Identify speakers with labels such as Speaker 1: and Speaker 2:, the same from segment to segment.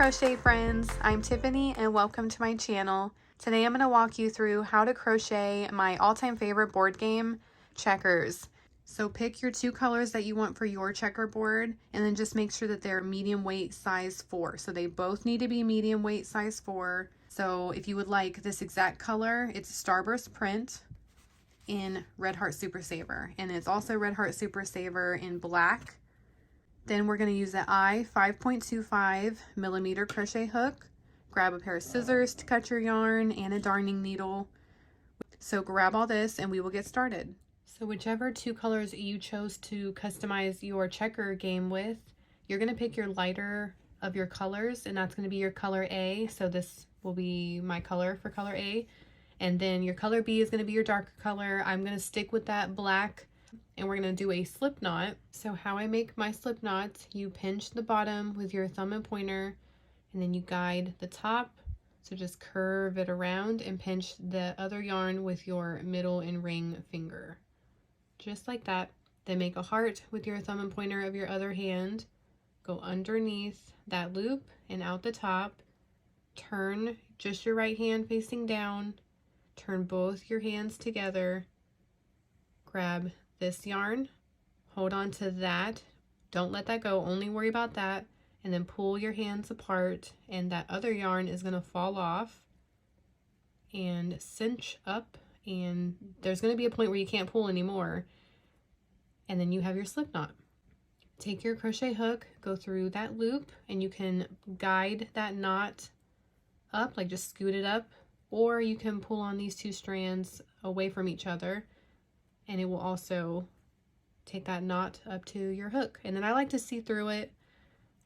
Speaker 1: crochet friends, I'm Tiffany and welcome to my channel. Today I'm going to walk you through how to crochet my all-time favorite board game, checkers. So pick your two colors that you want for your checkerboard and then just make sure that they're medium weight size 4. So they both need to be medium weight size 4. So if you would like this exact color, it's Starburst print in Red Heart Super Saver, and it's also Red Heart Super Saver in black. Then we're going to use the I 5.25 millimeter crochet hook. Grab a pair of scissors to cut your yarn and a darning needle. So grab all this and we will get started. So whichever two colors you chose to customize your checker game with, you're going to pick your lighter of your colors, and that's going to be your color A. So this will be my color for color A. And then your color B is going to be your darker color. I'm going to stick with that black, and we're going to do a slip knot. So how I make my slip knots, you pinch the bottom with your thumb and pointer, and then you guide the top. So just curve it around and pinch the other yarn with your middle and ring finger. Just like that. Then make a heart with your thumb and pointer of your other hand. Go underneath that loop and out the top. Turn just your right hand facing down. Turn both your hands together. Grab this yarn, hold on to that, don't let that go, only worry about that, and then pull your hands apart, and that other yarn is going to fall off and cinch up, and there's going to be a point where you can't pull anymore, and then you have your slip knot. Take your crochet hook, go through that loop, and you can guide that knot up, like just scoot it up, or you can pull on these two strands away from each other, and it will also take that knot up to your hook. And then I like to see through it.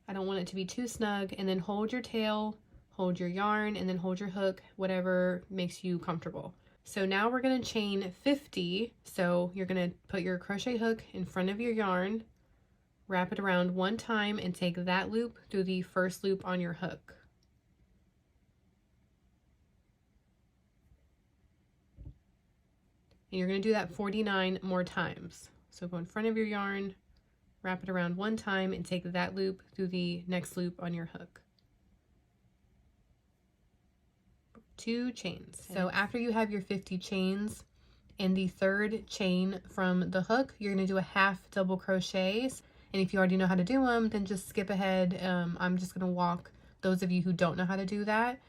Speaker 1: I don't want it to be too snug. And then hold your tail, hold your yarn, and then hold your hook, whatever makes you comfortable. So now we're going to chain 50. So you're going to put your crochet hook in front of your yarn, wrap it around one time, and take that loop through the first loop on your hook. And you're going to do that 49 more times. So go in front of your yarn, wrap it around one time, and take that loop through the next loop on your hook. 2 chains. So after you have your 50 chains, in the third chain from the hook, you're going to do a half double crochets. And if you already know how to do them, then just skip ahead. I'm just going to walk those of you who don't know how to do that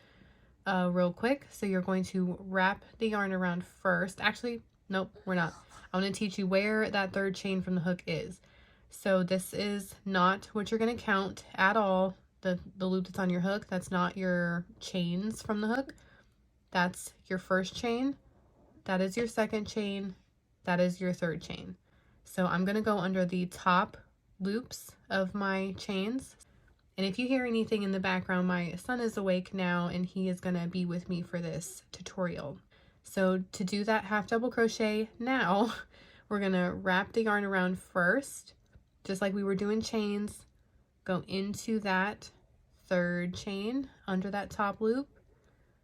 Speaker 1: real quick. So you're going to wrap the yarn around first. Actually, nope, we're not. I want to teach you where that third chain from the hook is. So this is not what you're going to count at all. The loop that's on your hook, that's not your chains from the hook. That's your first chain. That is your second chain. That is your third chain. So I'm going to go under the top loops of my chains. And if you hear anything in the background, my son is awake now and he is going to be with me for this tutorial. So to do that half double crochet now, we're going to wrap the yarn around first, just like we were doing chains. Go into that third chain under that top loop.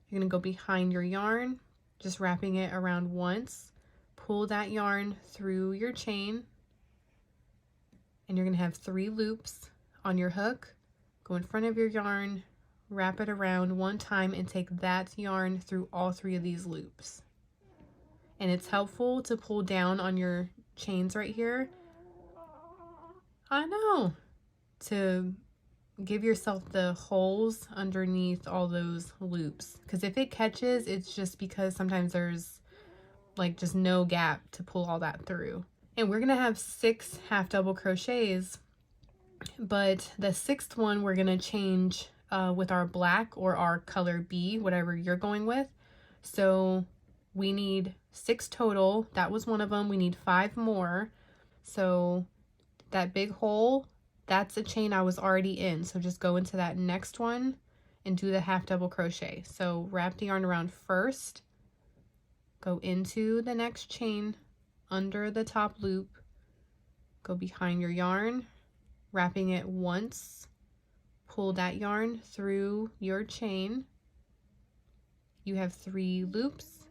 Speaker 1: You're going to go behind your yarn, just wrapping it around once. Pull that yarn through your chain, and you're going to have 3 loops on your hook. Go in front of your yarn, wrap it around one time, and take that yarn through all 3 of these loops. And it's helpful to pull down on your chains right here. I know, to give yourself the holes underneath all those loops, because if it catches, it's just because sometimes there's like just no gap to pull all that through. And we're gonna have 6 half double crochets, but the 6th one we're gonna change with our black or our color B, whatever you're going with. So we need 6 total. That was one of them. We need 5 more. So that big hole, that's a chain I was already in. So just go into that next one and do the half double crochet. So wrap the yarn around first, go into the next chain under the top loop, go behind your yarn, wrapping it once, pull that yarn through your chain. You have 3 loops.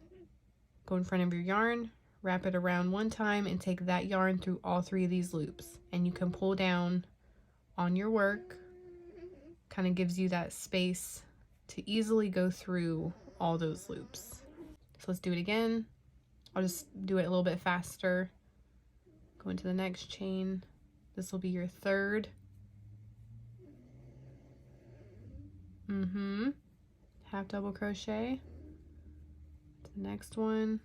Speaker 1: Go in front of your yarn, wrap it around one time, and take that yarn through all 3 of these loops. And you can pull down on your work, kind of gives you that space to easily go through all those loops. So let's do it again. I'll just do it a little bit faster. Go into the next chain. This will be your third. Half double crochet. The next one.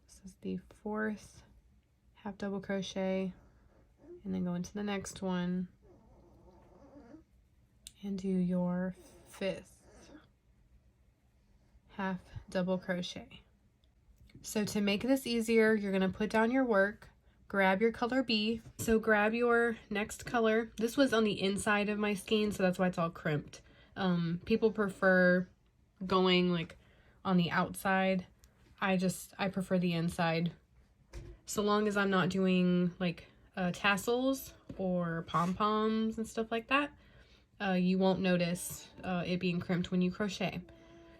Speaker 1: This is the fourth. Half double crochet, and then go into the next one and do your fifth half double crochet. So to make this easier, you're going to put down your work, grab your color B. So grab your next color. This was on the inside of my skein, so that's why it's all crimped. People prefer going like on the outside. I prefer the inside. So long as I'm not doing like tassels or pom-poms and stuff like that, you won't notice it being crimped when you crochet.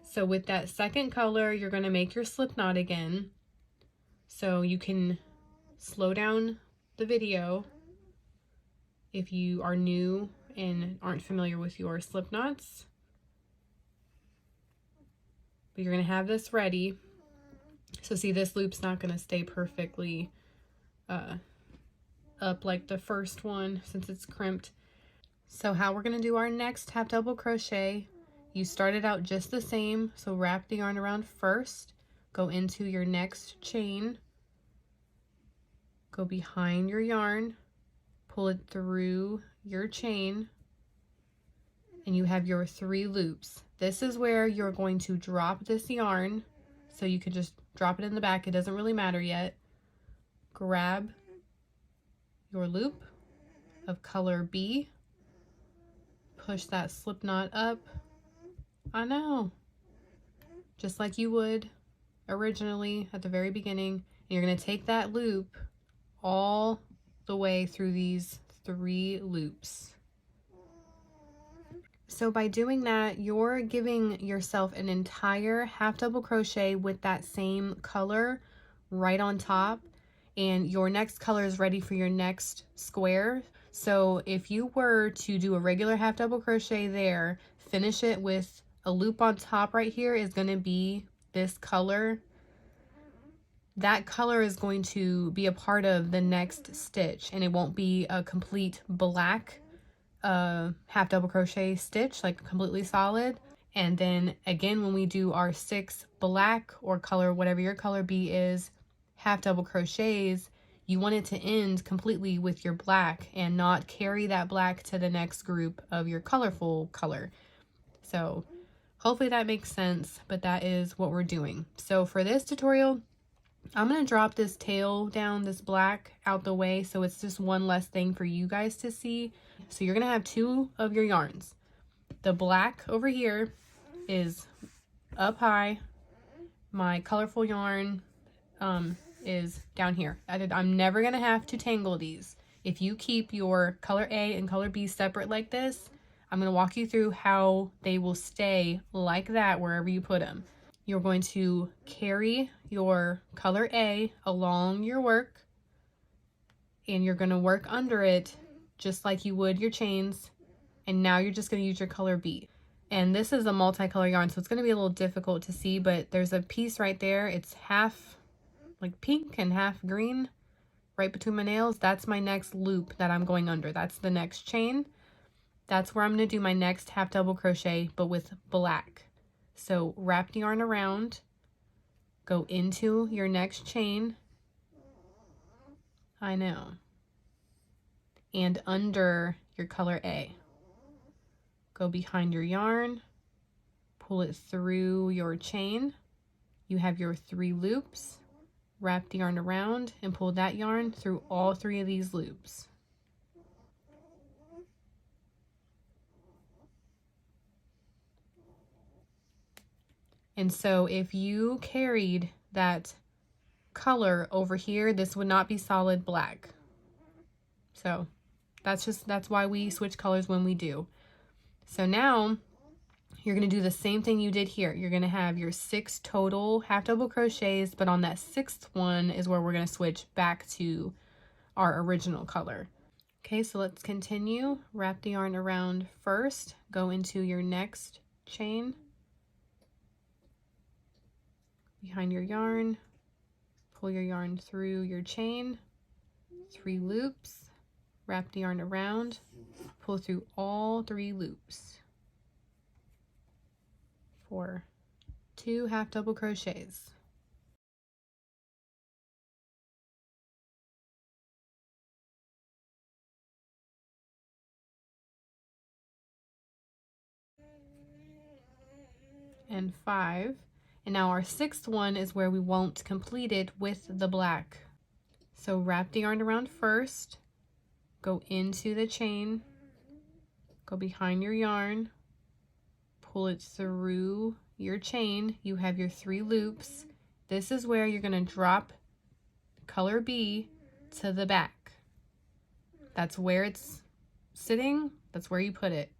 Speaker 1: So with that second color, you're going to make your slip knot again. So you can slow down the video if you are new and aren't familiar with your slip knots. But you're going to have this ready. So see, this loop's not going to stay perfectly up like the first one since it's crimped. So how we're going to do our next half double crochet, you started out just the same. So wrap the yarn around first, go into your next chain, go behind your yarn, pull it through your chain, and you have your 3 loops. This is where you're going to drop this yarn. So you can just drop it in the back. It doesn't really matter yet. Grab your loop of color B. Push that slip knot up. I know. Just like you would originally at the very beginning. And you're going to take that loop all the way through these 3 loops. So by doing that, you're giving yourself an entire half double crochet with that same color right on top, and your next color is ready for your next square. So if you were to do a regular half double crochet there, finish it with a loop on top right here is going to be this color. That color is going to be a part of the next stitch, and it won't be a complete black half double crochet stitch, like completely solid. And then again, when we do our 6 black or color, whatever your color B is, half double crochets, you want it to end completely with your black and not carry that black to the next group of your colorful color. So hopefully that makes sense, but that is what we're doing. So for this tutorial, I'm going to drop this tail down, this black, out the way, so it's just one less thing for you guys to see. So you're going to have 2 of your yarns. The black over here is up high. My colorful yarn is down here. I'm never going to have to tangle these. If you keep your color A and color B separate like this, I'm going to walk you through how they will stay like that wherever you put them. You're going to carry your color A along your work, and you're going to work under it just like you would your chains. And now you're just going to use your color B. And this is a multicolor yarn, so it's going to be a little difficult to see, but there's a piece right there. It's half like pink and half green right between my nails. That's my next loop that I'm going under. That's the next chain. That's where I'm going to do my next half double crochet, but with black. So wrap the yarn around, go into your next chain. I know. And under your color A. Go behind your yarn, pull it through your chain. You have your 3 loops. Wrap the yarn around and pull that yarn through all 3 of these loops. And so if you carried that color over here, this would not be solid black. So that's why we switch colors when we do. So now you're going to do the same thing you did here. You're going to have your 6 total half double crochets, but on that 6th one is where we're going to switch back to our original color. Okay, so let's continue. Wrap the yarn around first, go into your next chain, behind your yarn, pull your yarn through your chain, 3 loops, wrap the yarn around, pull through all 3 loops for 2 half double crochets. And 5. And now our 6th one is where we won't complete it with the black. So wrap the yarn around first, go into the chain, go behind your yarn, pull it through your chain. You have your 3 loops. This is where you're going to drop color B to the back. That's where it's sitting, that's where you put it.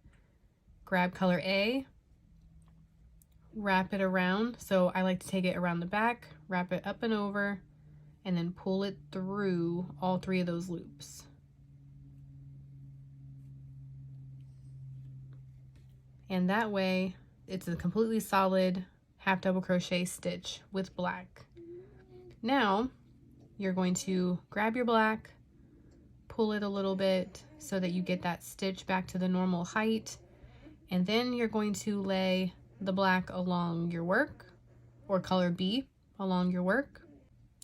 Speaker 1: Grab color A, wrap it around. So I like to take it around the back, wrap it up and over, and then pull it through all 3 of those loops. And that way it's a completely solid half double crochet stitch with black. Now you're going to grab your black, pull it a little bit so that you get that stitch back to the normal height, and then you're going to lay the black along your work, or color B along your work,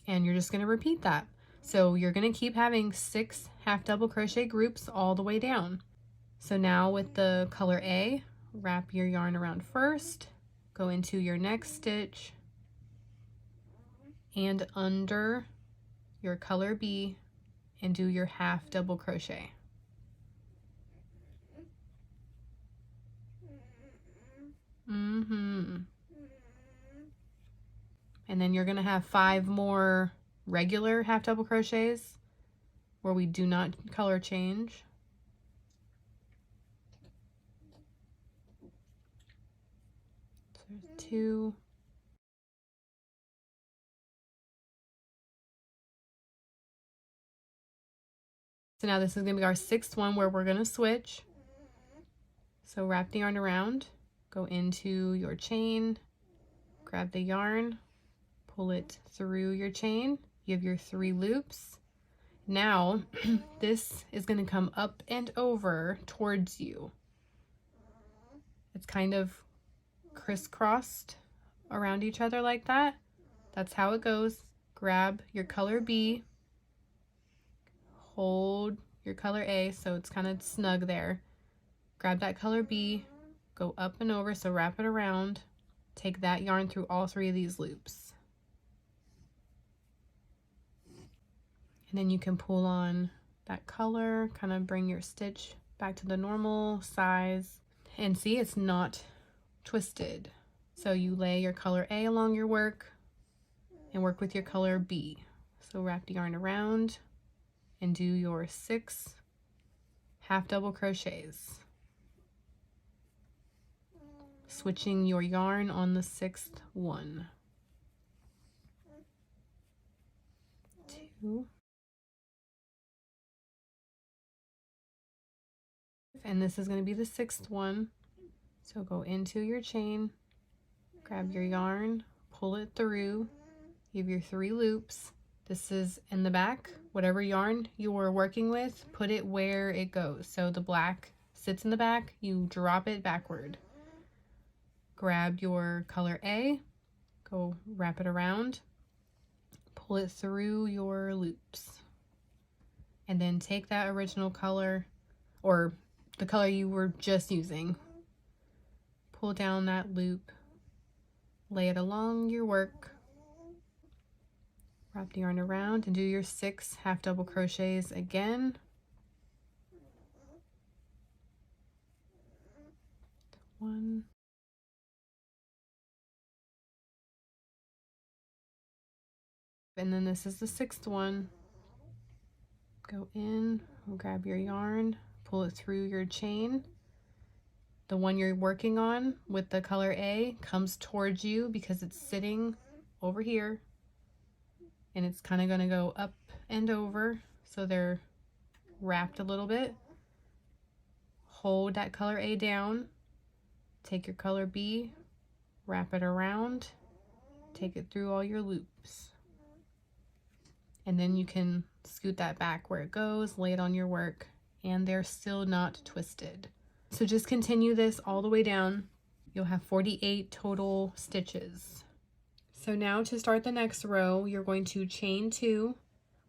Speaker 1: and you're just going to repeat that. So you're going to keep having 6 half double crochet groups all the way down. So now with the color A, wrap your yarn around first, go into your next stitch, and under your color B, and do your half double crochet. And then you're going to have 5 more regular half double crochets where we do not color change. So there's 2. So now this is going to be our 6th one where we're going to switch. So wrap the yarn around, go into your chain, grab the yarn, pull it through your chain. You have your 3 loops. Now this is going to come up and over towards you. It's kind of crisscrossed around each other like that. That's how it goes. Grab your color B, hold your color A so it's kind of snug there. Grab that color B, go up and over, so wrap it around. Take that yarn through all 3 of these loops. And then you can pull on that color, kind of bring your stitch back to the normal size. And see, it's not twisted. So you lay your color A along your work and work with your color B. So wrap the yarn around and do your 6 half double crochets. Switching your yarn on the 6th one. 2. And this is going to be the 6th one. So go into your chain, grab your yarn, pull it through. You have your 3 loops. This is in the back. Whatever yarn you are working with, put it where it goes. So the black sits in the back, you drop it backward. Grab your color A, go wrap it around, pull it through your loops. And then take that original color, or the color you were just using, pull down that loop, lay it along your work, wrap the yarn around, and do your 6 half double crochets again. 1. And then this is the 6th one. Go in, grab your yarn, pull it through your chain. The one you're working on with the color A comes towards you because it's sitting over here, and it's kind of going to go up and over, so they're wrapped a little bit. Hold that color A down, take your color B, wrap it around, take it through all your loops. And then you can scoot that back where it goes, lay it on your work, and they're still not twisted. So just continue this all the way down. You'll have 48 total stitches. So now to start the next row, you're going to chain 2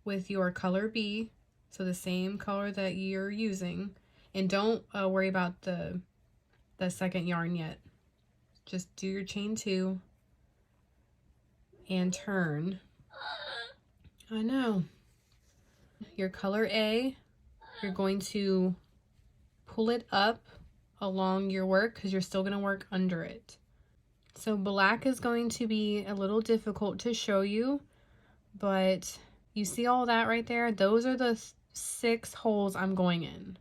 Speaker 1: with your color B, so the same color that you're using. And don't worry about the second yarn yet. Just do your chain 2 and turn. I know. Your color A, you're going to pull it up along your work because you're still going to work under it. So black is going to be a little difficult to show you, but you see all that right there? Those are the 6 holes I'm going in.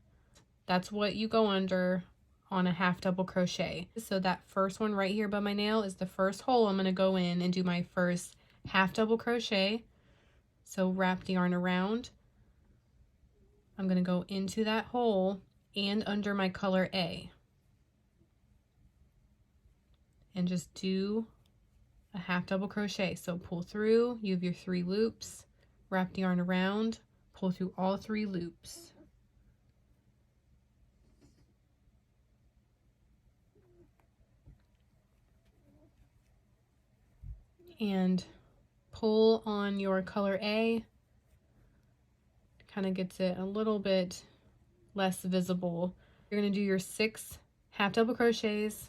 Speaker 1: That's what you go under on a half double crochet. So that first one right here by my nail is the first hole I'm going to go in and do my first half double crochet. So wrap the yarn around. I'm going to go into that hole and under my color A. And just do a half double crochet. So pull through, you have your 3 loops, wrap the yarn around, pull through all 3 loops. And pull on your color A, kind of gets it a little bit less visible. You're going to do your 6 half double crochets,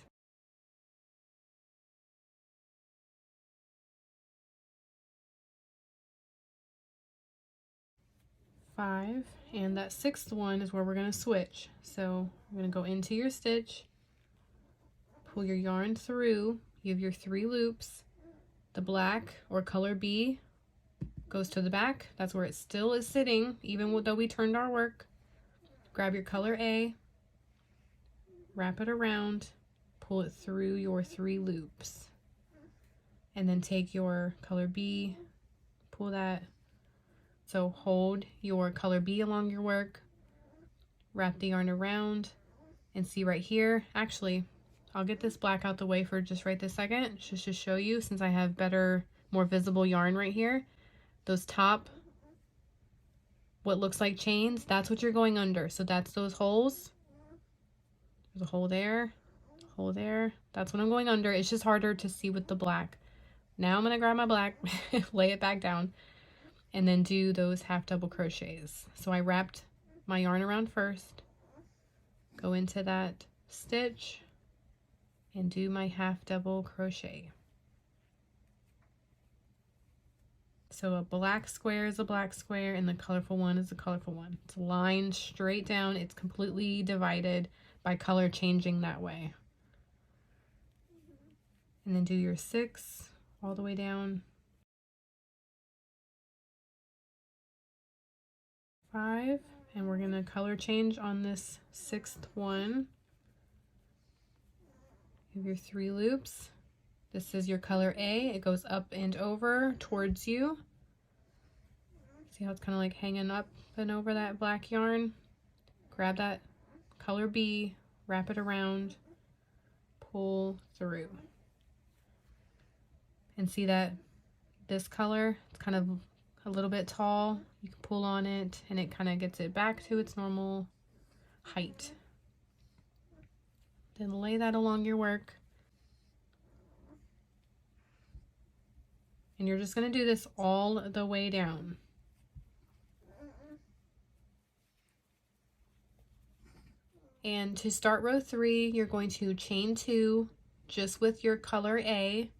Speaker 1: five, and that 6th one is where we're going to switch. So you're going to go into your stitch, pull your yarn through, you have your 3 loops, the black or color B goes to the back, that's where it still is sitting even though we turned our work. Grab your color A, wrap it around, pull it through your 3 loops, and then take your color B, pull that. So hold your color B along your work, wrap the yarn around, and see right here, actually I'll get this black out the way for just right this second, just to show you, since I have better, more visible yarn right here. Those top, what looks like chains, that's what you're going under. So that's those holes. There's a hole there, hole there. That's what I'm going under. It's just harder to see with the black. Now I'm gonna grab my black, lay it back down, and then do those half double crochets. So I wrapped my yarn around first, go into that stitch, and do my half double crochet. So a black square is a black square and the colorful one is a colorful one. It's lined straight down. It's completely divided by color changing that way. And then do your 6 all the way down. 5, and we're gonna color change on this 6th one. You have your 3 loops. This is your color A. It goes up and over towards you. See how it's kind of like hanging up and over that black yarn? Grab that color B, wrap it around, pull through. And see that this color, it's kind of a little bit tall. You can pull on it and it kind of gets it back to its normal height. Then lay that along your work. And you're just going to do this all the way down. And to start row 3, you're going to chain 2 just with your color A,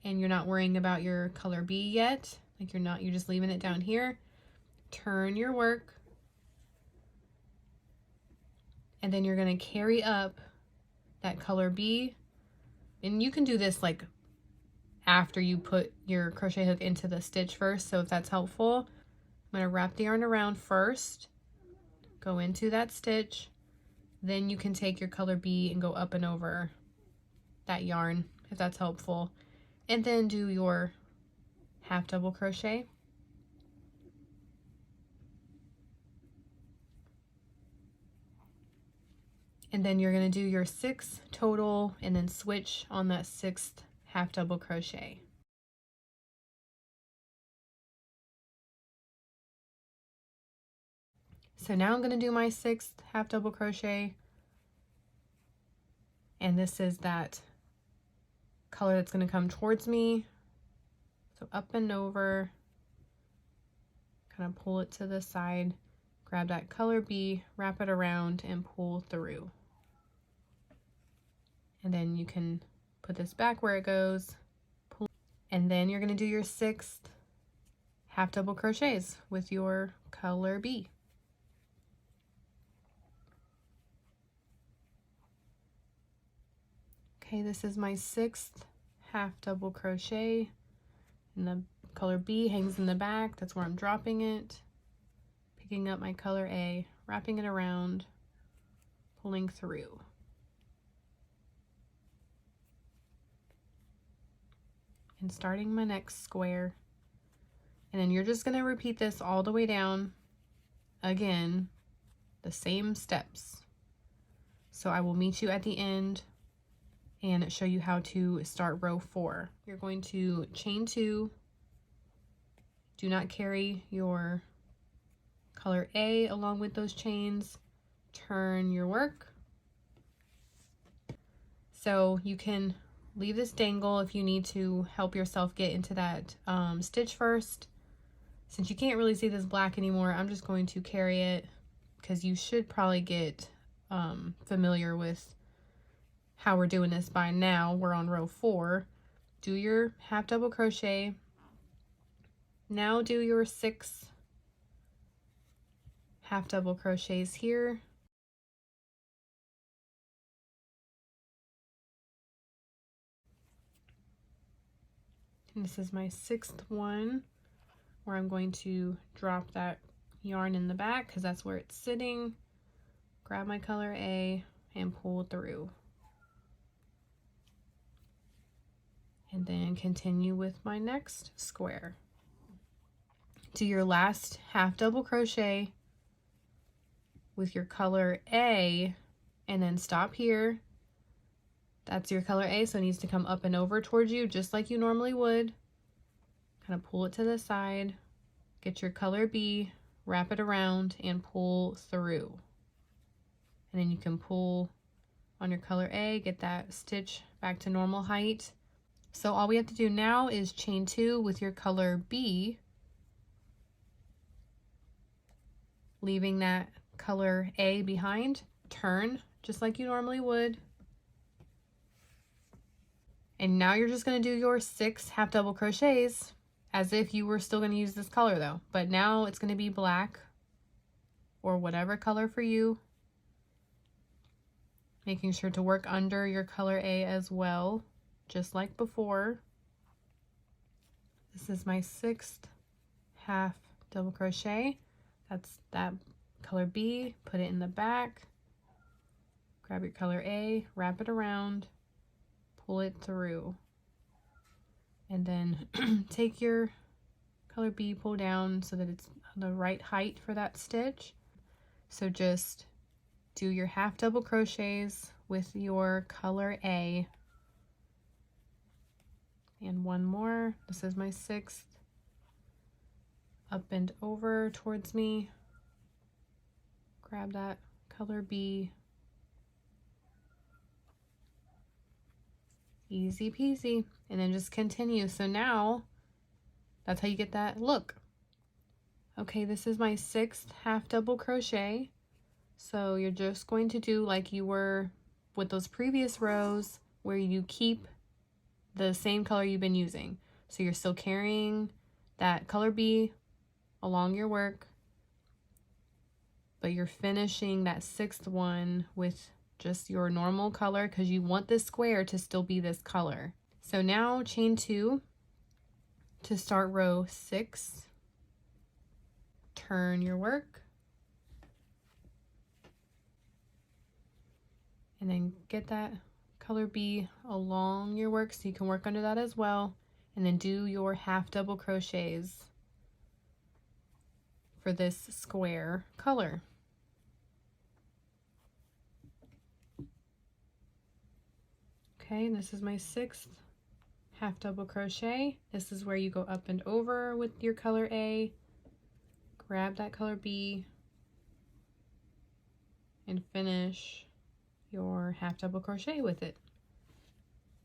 Speaker 1: and you're not worrying about your color B yet. Like you're just leaving it down here. Turn your work. And then you're going to carry up that color B. And you can do this like after you put your crochet hook into the stitch first, so if that's helpful. I'm going to wrap the yarn around first, go into that stitch, then you can take your color B and go up and over that yarn, if that's helpful, and then do your half double crochet, And then you're going to do your 6 total and then switch on that 6th half double crochet. So now I'm going to do my 6th half double crochet, and this is that color that's going to come towards me. So up and over, kind of pull it to the side, grab that color B, wrap it around and pull through. And then you can put this back where it goes, pull, and then you're going to do your 6th half double crochets with your color B. Okay, this is my 6th half double crochet, and the color B hangs in the back. That's where I'm dropping it, picking up my color A, wrapping it around, pulling through. And starting my next square. And then you're just going to repeat this all the way down. Again, the same steps. So I will meet you at the end and show you how to start row 4. You're going to chain 2. Do not carry your color A along with those chains. Turn your work. So you can leave this dangle if you need to help yourself get into that stitch first. Since you can't really see this black anymore, I'm just going to carry it because you should probably get familiar with how we're doing this by now. We're on row 4. Do your half double crochet. Now do your 6 half double crochets here. And this is my 6th one, where I'm going to drop that yarn in the back because that's where it's sitting. Grab my color A and pull through. And then continue with my next square. Do your last half double crochet with your color A and then stop here. That's your color A, so it needs to come up and over towards you just like you normally would. Kind of pull it to the side, get your color B, wrap it around and pull through. And then you can pull on your color A, get that stitch back to normal height. So all we have to do now is chain 2 with your color B, leaving that color A behind. Turn just like you normally would. And now you're just going to do your 6 half double crochets as if you were still going to use this color though. But now it's going to be black or whatever color for you. Making sure to work under your color A as well, just like before. This is my 6th half double crochet. That's that color B, put it in the back, grab your color A, wrap it around, pull it through, and then take your color B, pull down so that it's the right height for that stitch. So just do your half double crochets with your color A, and one more. This is my 6th. Up and over towards me, grab that color B, easy peasy, and then just continue. So now that's how you get that look. Okay, this is my 6th half double crochet. So you're just going to do like you were with those previous rows where you keep the same color you've been using. So you're still carrying that color B along your work, but you're finishing that 6th one with just your normal color because you want this square to still be this color. So now chain 2 to start row 6. Turn your work and then get that color B along your work so you can work under that as well, and then do your half double crochets for this square color. Okay, this is my 6th half double crochet. This is where you go up and over with your color A, grab that color B, and finish your half double crochet with it.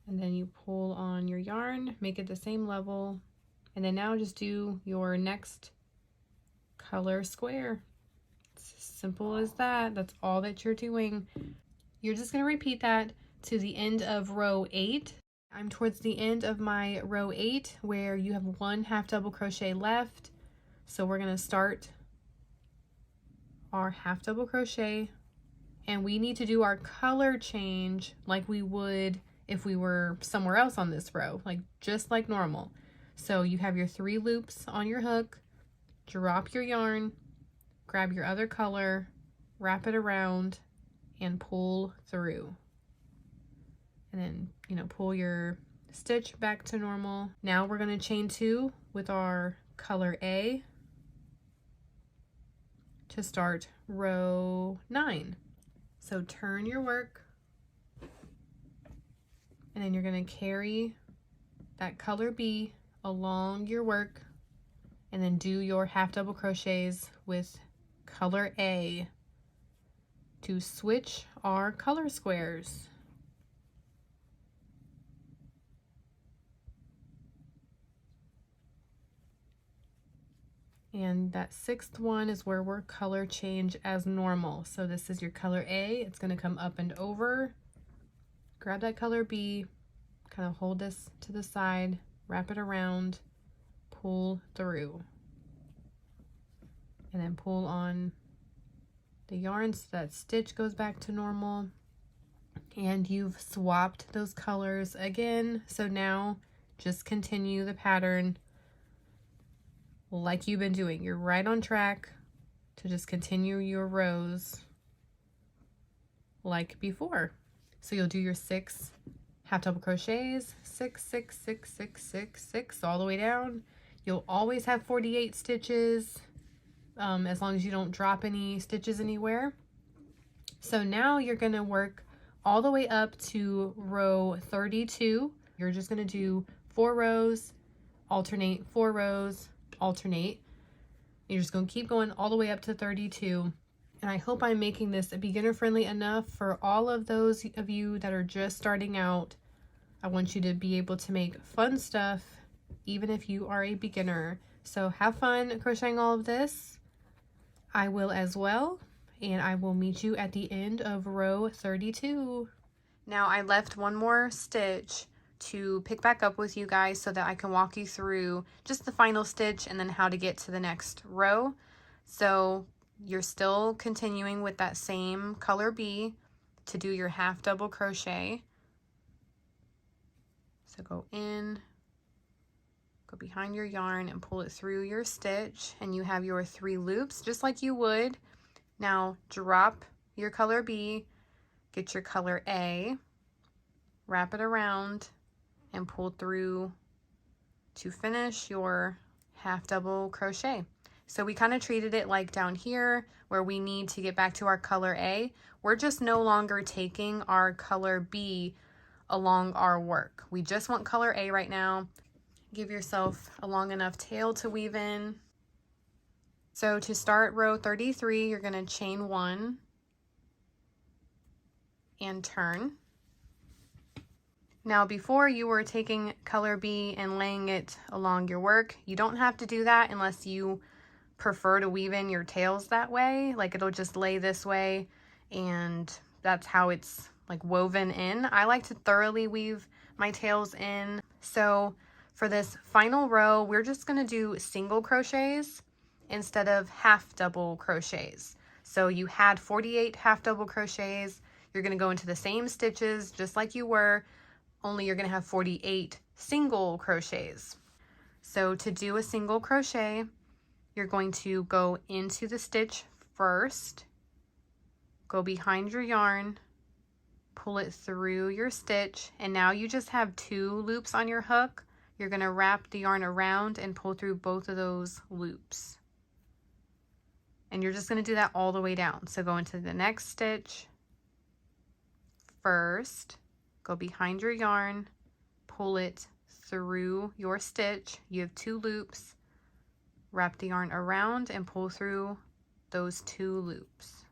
Speaker 1: And then you pull on your yarn, make it the same level, and then now just do your next color square. It's as simple as that. That's all that you're doing. You're just going to repeat that to the end of row 8. I'm towards the end of my row 8 where you have 1 half double crochet left. So we're going to start our half double crochet, and we need to do our color change like we would if we were somewhere else on this row, like just like normal. So you have your 3 loops on your hook, drop your yarn, grab your other color, wrap it around, and pull through. And then, you know, pull your stitch back to normal. Now we're going to chain 2 with our color A to start row 9. So turn your work, and then you're going to carry that color B along your work, and then do your half double crochets with color A to switch our color squares. And that 6th one is where we're color change as normal. So this is your color A. It's going to come up and over. Grab that color B, kind of hold this to the side, wrap it around, pull through. And then pull on the yarn so that stitch goes back to normal. And you've swapped those colors again. So now just continue the pattern like you've been doing. You're right on track to just continue your rows like before. So you'll do your 6 half double crochets, 6, 6, 6, 6, 6, 6, all the way down. You'll always have 48 stitches as long as you don't drop any stitches anywhere. So now you're going to work all the way up to row 32. You're just going to do 4 rows, alternate, 4 rows, alternate. You're just going to keep going all the way up to 32. And I hope I'm making this beginner friendly enough for all of those of you that are just starting out. I want you to be able to make fun stuff even if you are a beginner. So have fun crocheting all of this. I will as well, and I will meet you at the end of row 32. Now I left one more stitch to pick back up with you guys so that I can walk you through just the final stitch and then how to get to the next row. So you're still continuing with that same color B to do your half double crochet. So go in, go behind your yarn and pull it through your stitch, and you have your 3 loops just like you would. Now drop your color B, get your color A, wrap it around, and pull through to finish your half double crochet. So we kind of treated it like down here where we need to get back to our color A. We're just no longer taking our color B along our work. We just want color A right now. Give yourself a long enough tail to weave in. So to start row 33, you're going to chain 1 and turn. Now before you were taking color B and laying it along your work. You don't have to do that unless you prefer to weave in your tails that way. Like it'll just lay this way and that's how it's like woven in. I like to thoroughly weave my tails in. So for this final row, we're just going to do single crochets instead of half double crochets. So you had 48 half double crochets. You're going to go into the same stitches just like you were, only you're going to have 48 single crochets. So to do a single crochet, you're going to go into the stitch first, go behind your yarn, pull it through your stitch, and now you just have 2 loops on your hook. You're going to wrap the yarn around and pull through both of those loops. And you're just going to do that all the way down. So go into the next stitch first, go behind your yarn, pull it through your stitch. You have 2 loops. Wrap the yarn around and pull through those 2 loops.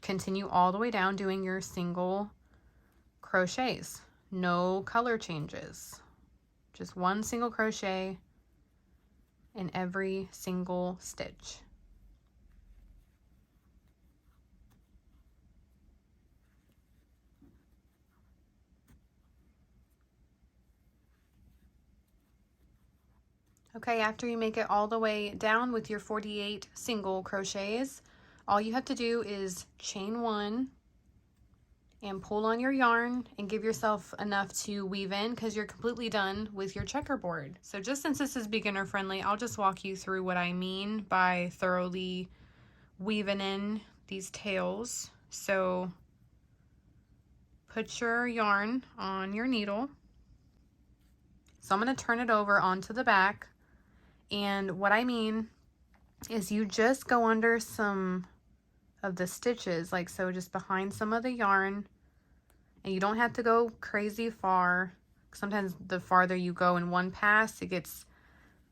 Speaker 1: Continue all the way down doing your single crochets. No color changes. Just 1 single crochet in every single stitch. Okay, after you make it all the way down with your 48 single crochets, all you have to do is chain 1 and pull on your yarn and give yourself enough to weave in because you're completely done with your checkerboard. So just since this is beginner friendly, I'll just walk you through what I mean by thoroughly weaving in these tails. So put your yarn on your needle. So I'm going to turn it over onto the back. And what I mean is you just go under some of the stitches, like so, just behind some of the yarn, and you don't have to go crazy far. Sometimes the farther you go in one pass, it gets,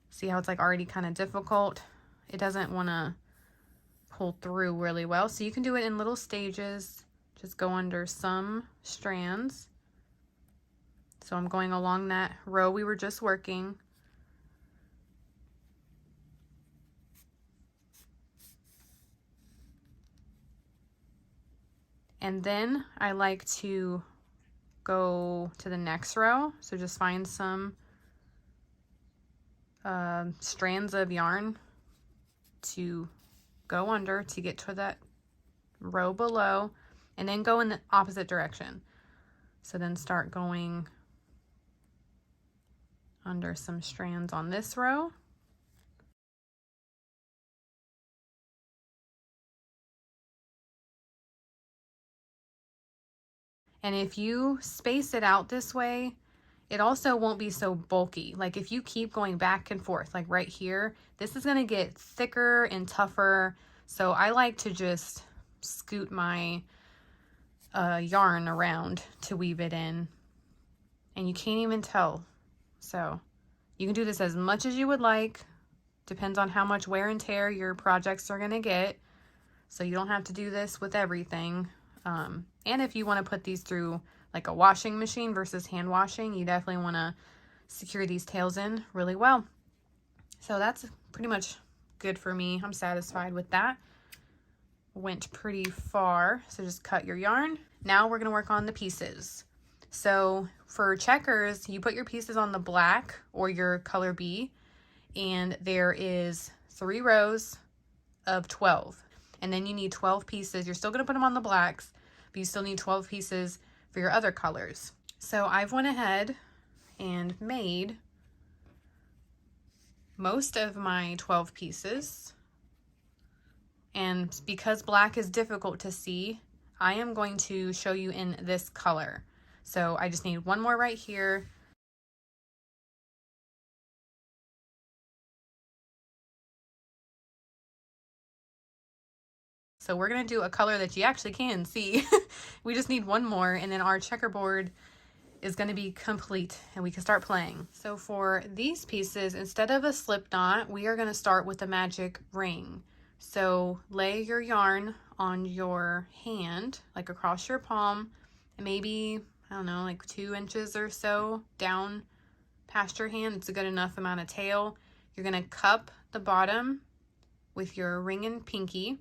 Speaker 1: see how it's like already kind of difficult? It doesn't want to pull through really well. So you can do it in little stages. Just go under some strands. So I'm going along that row we were just working. And then I like to go to the next row. So just find some strands of yarn to go under to get to that row below, and then go in the opposite direction. So then start going under some strands on this row. And if you space it out this way, it also won't be so bulky. Like if you keep going back and forth, like right here, this is gonna get thicker and tougher. So I like to just scoot my yarn around to weave it in. And you can't even tell. So you can do this as much as you would like. Depends on how much wear and tear your projects are gonna get. So you don't have to do this with everything. And if you want to put these through like a washing machine versus hand washing, you definitely want to secure these tails in really well. So that's pretty much good for me. I'm satisfied with that. Went pretty far. So just cut your yarn. Now we're going to work on the pieces. So for checkers, you put your pieces on the black or your color B, and there is 3 rows of 12. And then you need 12 pieces. You're still going to put them on the blacks, but you still need 12 pieces for your other colors. So I've went ahead and made most of my 12 pieces. And because black is difficult to see, I am going to show you in this color. So I just need one more right here. So we're going to do a color that you actually can see. We just need one more, and then our checkerboard is going to be complete and we can start playing. So for these pieces, instead of a slip knot, we are going to start with a magic ring. So lay your yarn on your hand, like across your palm, and maybe, I don't know, like 2 inches or so down past your hand. It's a good enough amount of tail. You're going to cup the bottom with your ring and pinky,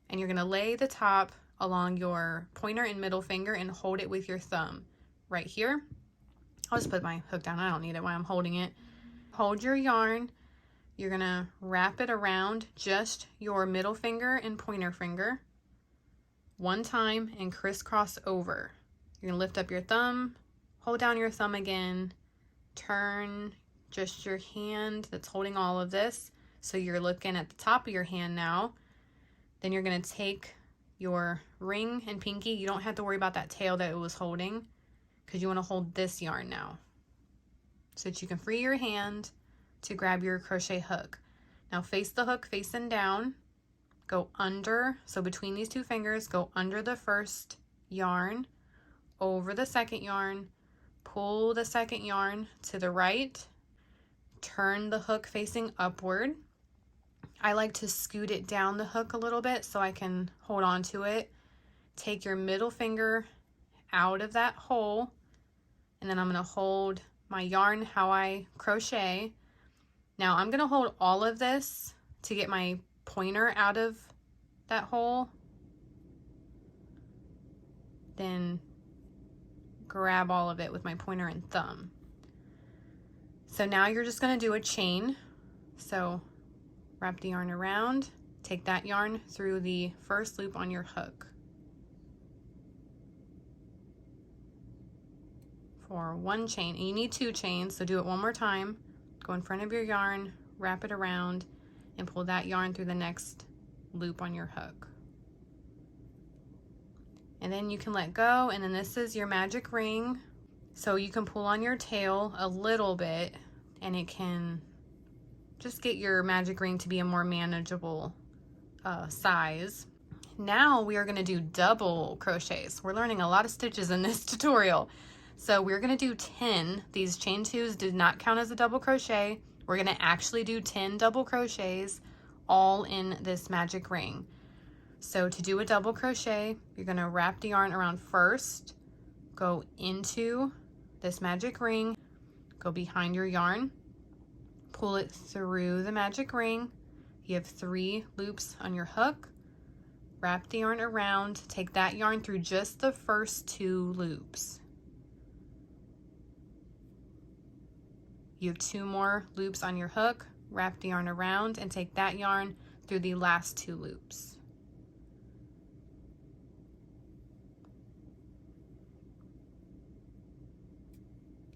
Speaker 1: and you're going to lay the top along your pointer and middle finger and hold it with your thumb right here. I'll just put my hook down. I don't need it while I'm holding it. Hold your yarn. You're going to wrap it around just your middle finger and pointer finger one time and crisscross over. You're going to lift up your thumb, hold down your thumb again, turn just your hand that's holding all of this. So you're looking at the top of your hand now. Then you're going to take your ring and pinky. You don't have to worry about that tail that it was holding, because you want to hold this yarn now so that you can free your hand to grab your crochet hook. Now face the hook facing down, go under, so between these 2 fingers, go under the first yarn, over the second yarn, pull the second yarn to the right, turn the hook facing upward. I like to scoot it down the hook a little bit so I can hold on to it. Take your middle finger out of that hole, and then I'm going to hold my yarn how I crochet. Now I'm going to hold all of this to get my pointer out of that hole. Then grab all of it with my pointer and thumb. So now you're just going to do a chain. So wrap the yarn around, take that yarn through the first loop on your hook. For one chain, and you need 2 chains, so do it one more time. Go in front of your yarn, wrap it around, and pull that yarn through the next loop on your hook. And then you can let go, and then this is your magic ring. So you can pull on your tail a little bit, and it can just get your magic ring to be a more manageable size. Now we are going to do double crochets. We're learning a lot of stitches in this tutorial. So we're going to do 10. These chain 2s did not count as a double crochet. We're going to actually do 10 double crochets all in this magic ring. So to do a double crochet, you're going to wrap the yarn around first, go into this magic ring, go behind your yarn, pull it through the magic ring. You have 3 loops on your hook. Wrap the yarn around, take that yarn through just the first 2 loops. You have 2 more loops on your hook, wrap the yarn around, and take that yarn through the last 2 loops.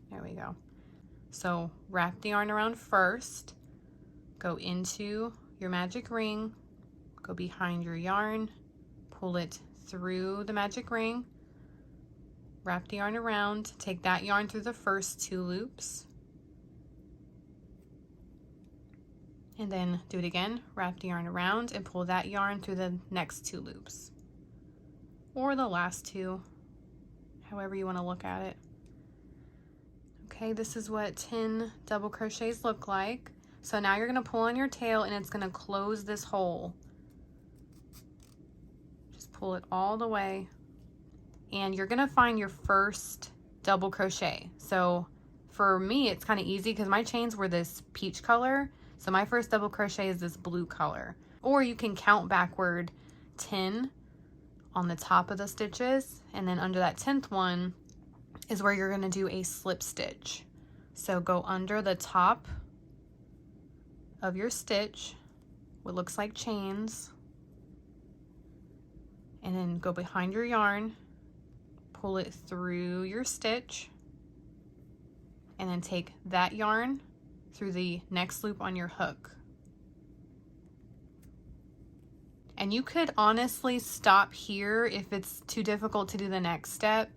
Speaker 1: There we go. So wrap the yarn around first, go into your magic ring, go behind your yarn, pull it through the magic ring, wrap the yarn around, take that yarn through the first 2 loops, and then do it again, wrap the yarn around and pull that yarn through the next 2 loops, or the last 2, however you want to look at it. Okay, this is what 10 double crochets look like. So now you're going to pull on your tail, and it's going to close this hole. Just pull it all the way, and you're going to find your first double crochet. So for me, it's kind of easy because my chains were this peach color. So my first double crochet is this blue color. Or you can count backward 10 on the top of the stitches, and then under that 10th one is where you're going to do a slip stitch. So go under the top of your stitch, what looks like chains, and then go behind your yarn, pull it through your stitch, and then take that yarn through the next loop on your hook. And you could honestly stop here if it's too difficult to do the next step.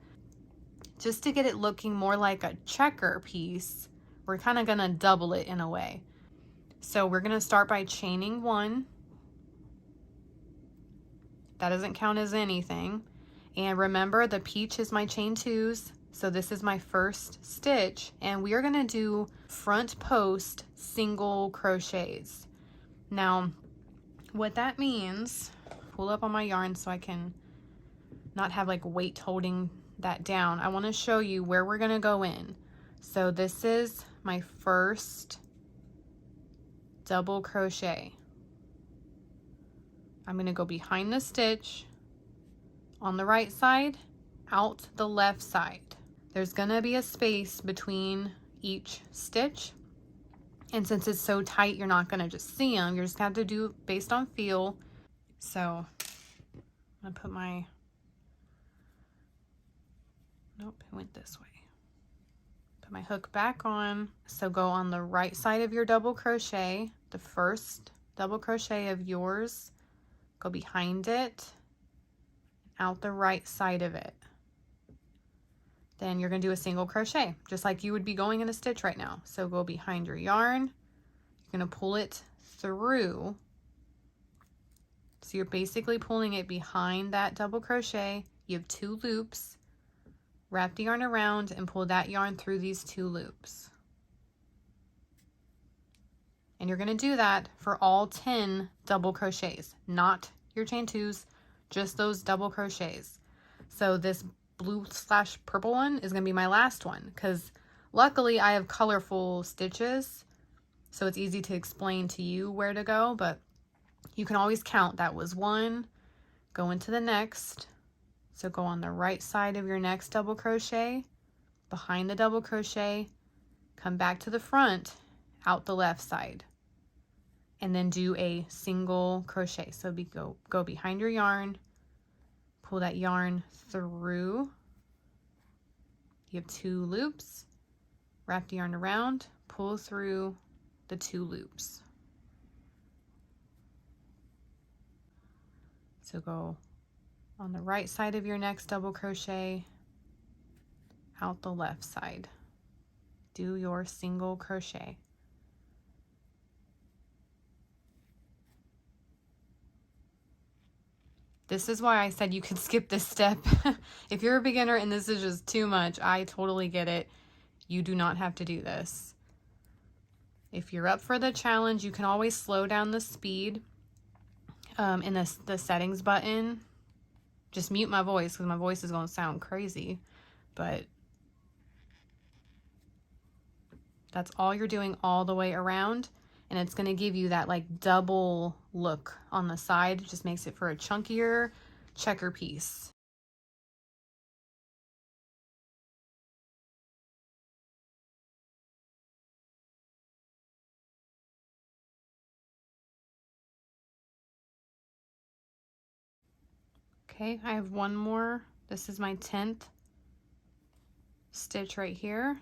Speaker 1: Just to get it looking more like a checker piece, we're kind of going to double it in a way. So we're going to start by chaining 1. That doesn't count as anything. And remember, the peach is my chain 2s. So this is my first stitch, and we are going to do front post single crochets. Now, what that means, pull up on my yarn so I can not have like weight holding that down. I want to show you where we're going to go in. So this is my first double crochet. I'm going to go behind the stitch on the right side, out the left side. There's going to be a space between each stitch, and since it's so tight, you're not going to just see them. You're just going to have to do it based on feel. So I'm going to put my, nope, it went this way. Put my hook back on. So go on the right side of your double crochet, the first double crochet of yours, go behind it, out the right side of it. Then you're going to do a single crochet, just like you would be going in a stitch right now. So go behind your yarn, you're going to pull it through. So you're basically pulling it behind that double crochet. You have 2 loops. Wrap the yarn around and pull that yarn through these 2 loops. And you're going to do that for all 10 double crochets, not your chain 2s, just those double crochets. So this blue/purple one is going to be my last one because luckily I have colorful stitches, so it's easy to explain to you where to go, but you can always count. That was 1, go into the next. So go on the right side of your next double crochet, behind the double crochet, come back to the front, out the left side, and then do a single crochet. So go behind your yarn, pull that yarn through. You have 2 loops, wrap the yarn around, pull through the 2 loops. So go on the right side of your next double crochet, out the left side. Do your single crochet. This is why I said you could skip this step. If you're a beginner and this is just too much, I totally get it. You do not have to do this. If you're up for the challenge, you can always slow down the speed in the settings button. Just mute my voice because my voice is going to sound crazy, but that's all you're doing all the way around, and it's going to give you that like double look on the side. It just makes it for a chunkier checker piece. Okay, I have one more. This is my 10th stitch right here.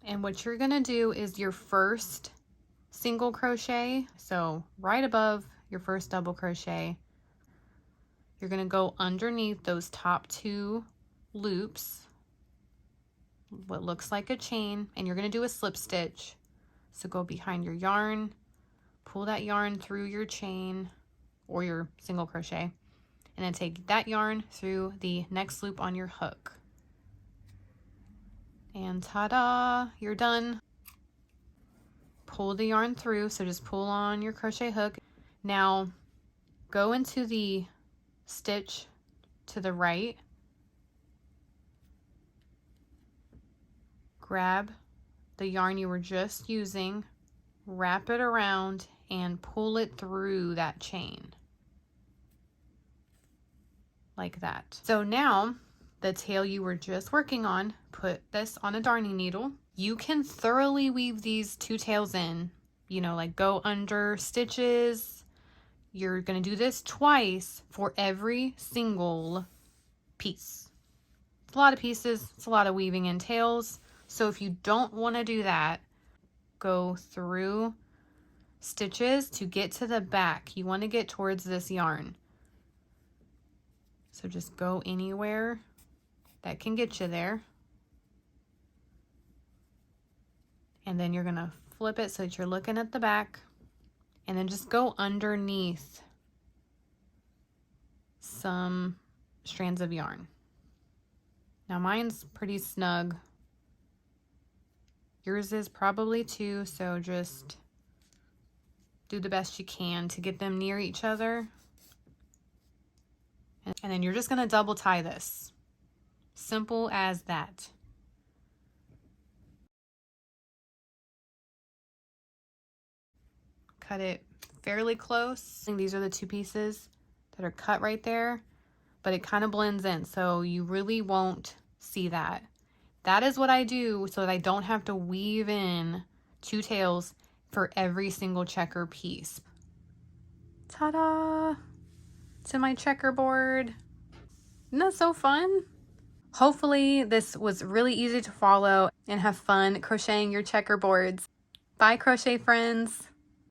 Speaker 1: And what you're gonna do is your first single crochet, so right above your first double crochet, you're gonna go underneath those top 2 loops, what looks like a chain, and you're gonna do a slip stitch. So go behind your yarn, pull that yarn through your chain or your single crochet, and then take that yarn through the next loop on your hook. And ta-da, you're done. Pull the yarn through, so just pull on your crochet hook. Now go into the stitch to the right, grab the yarn you were just using, wrap it around, and pull it through that chain. Like that. So now, the tail you were just working on, put this on a darning needle. You can thoroughly weave these 2 tails in, you know, like go under stitches. You're gonna do this twice for every single piece. It's a lot of pieces, it's a lot of weaving in tails. So if you don't want to do that, go through stitches to get to the back. You want to get towards this yarn. So just go anywhere that can get you there. And then you're going to flip it so that you're looking at the back. And then just go underneath some strands of yarn. Now mine's pretty snug. Yours is probably too, so just do the best you can to get them near each other. And then you're just going to double tie this. Simple as that. Cut it fairly close. These are the 2 pieces that are cut right there, but it kind of blends in, so you really won't see that. That is what I do so that I don't have to weave in 2 tails for every single checker piece. Ta-da! To my checkerboard. Isn't that so fun? Hopefully this was really easy to follow and have fun crocheting your checkerboards. Bye, crochet friends!